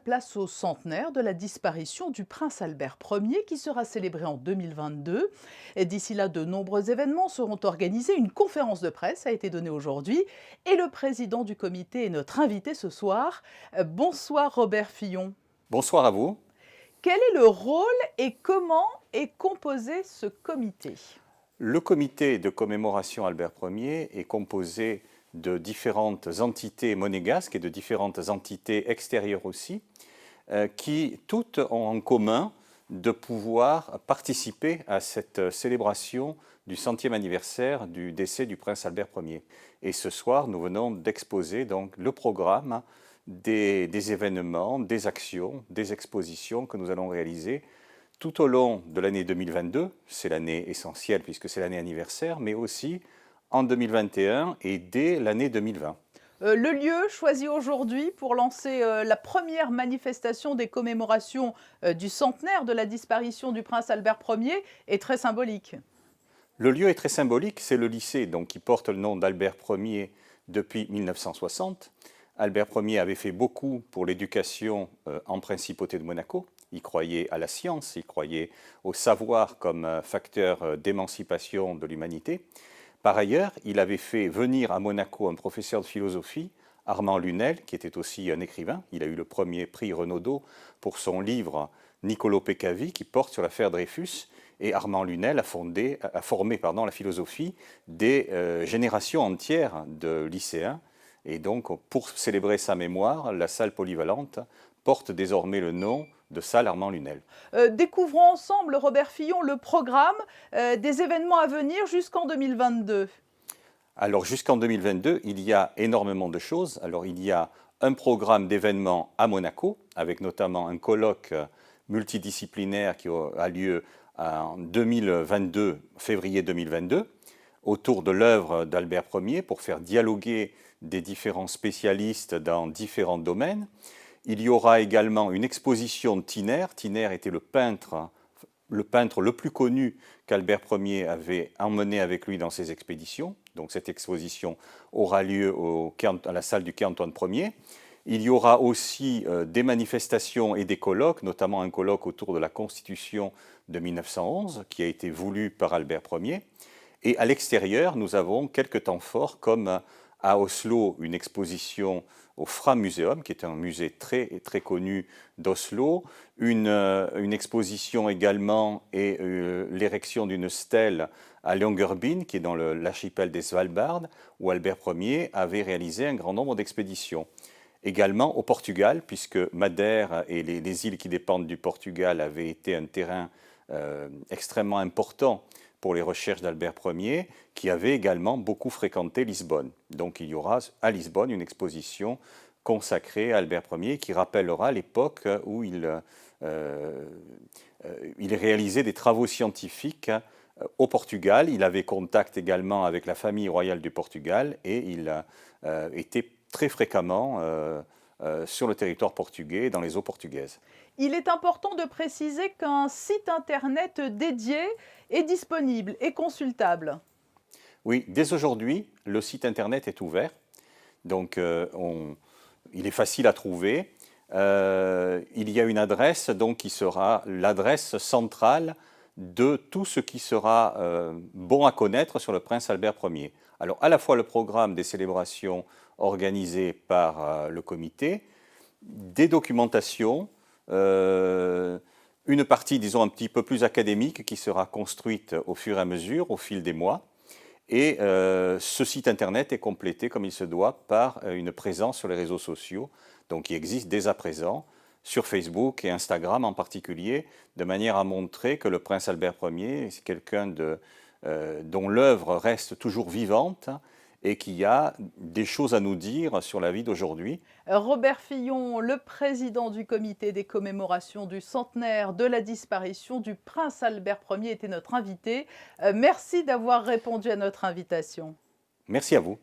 place au centenaire de la disparition du prince Albert Ier qui sera célébré en 2022. Et d'ici là, de nombreux événements seront organisés. Une conférence de presse a été donnée aujourd'hui et le président du comité est notre invité ce soir. Bonsoir Robert Fillon. Bonsoir à vous. Quel est le rôle et comment est composé ce comité? Le comité de commémoration Albert Ier est composé de différentes entités monégasques et de différentes entités extérieures aussi, qui toutes ont en commun de pouvoir participer à cette célébration du 100e anniversaire du décès du prince Albert Ier. Et ce soir, nous venons d'exposer donc le programme des événements, des actions, des expositions que nous allons réaliser tout au long de l'année 2022, c'est l'année essentielle puisque c'est l'année anniversaire, mais aussi en 2021 et dès l'année 2020. Le lieu choisi aujourd'hui pour lancer la première manifestation des commémorations du centenaire de la disparition du prince Albert Ier est très symbolique. Le lieu est très symbolique, c'est le lycée donc, qui porte le nom d'Albert Ier depuis 1960. Albert Ier avait fait beaucoup pour l'éducation en principauté de Monaco. Il croyait à la science, il croyait au savoir comme facteur d'émancipation de l'humanité. Par ailleurs, il avait fait venir à Monaco un professeur de philosophie, Armand Lunel, qui était aussi un écrivain. Il a eu le premier prix Renaudot pour son livre Niccolò Peccavi, qui porte sur l'affaire Dreyfus. Et Armand Lunel a formé la philosophie des générations entières de lycéens. Et donc, pour célébrer sa mémoire, la salle polyvalente porte désormais le nom de salle Armand Lunel. Découvrons ensemble, Robert Fillon, le programme des événements à venir jusqu'en 2022. Alors jusqu'en 2022, il y a énormément de choses. Alors il y a un programme d'événements à Monaco, avec notamment un colloque multidisciplinaire qui a lieu en 2022, février 2022, autour de l'œuvre d'Albert Ier pour faire dialoguer des différents spécialistes dans différents domaines. Il y aura également une exposition de Thiner. Thiner était le peintre le plus connu qu'Albert Ier avait emmené avec lui dans ses expéditions. Donc cette exposition aura lieu à la salle du quai Antoine Ier. Il y aura aussi des manifestations et des colloques, notamment un colloque autour de la Constitution de 1911, qui a été voulu par Albert Ier. Et à l'extérieur, nous avons quelques temps forts, comme à Oslo, une exposition au Fram Museum, qui est un musée très, très connu d'Oslo, une exposition également et l'érection d'une stèle à Longyearbyen, qui est dans l'archipel des Svalbard, où Albert Ier avait réalisé un grand nombre d'expéditions. Également au Portugal, puisque Madère et les îles qui dépendent du Portugal avaient été un terrain extrêmement important pour les recherches d'Albert Ier, qui avait également beaucoup fréquenté Lisbonne. Donc il y aura à Lisbonne une exposition consacrée à Albert Ier qui rappellera l'époque où il réalisait des travaux scientifiques au Portugal. Il avait contact également avec la famille royale du Portugal et il était très fréquemment sur le territoire portugais, dans les eaux portugaises. Il est important de préciser qu'un site internet dédié est disponible et consultable. Oui, dès aujourd'hui, le site internet est ouvert. Donc, il est facile à trouver. Il y a une adresse donc, qui sera l'adresse centrale de tout ce qui sera bon à connaître sur le prince Albert Ier. Alors, à la fois le programme des célébrations organisées par le comité, des documentations, une partie, disons, un petit peu plus académique qui sera construite au fur et à mesure, au fil des mois. Et ce site internet est complété comme il se doit par une présence sur les réseaux sociaux, donc qui existe dès à présent sur Facebook et Instagram en particulier, de manière à montrer que le prince Albert Ier est quelqu'un dont l'œuvre reste toujours vivante et qui a des choses à nous dire sur la vie d'aujourd'hui. Robert Fillon, le président du comité des commémorations du centenaire de la disparition du prince Albert Ier, était notre invité. Merci d'avoir répondu à notre invitation. Merci à vous.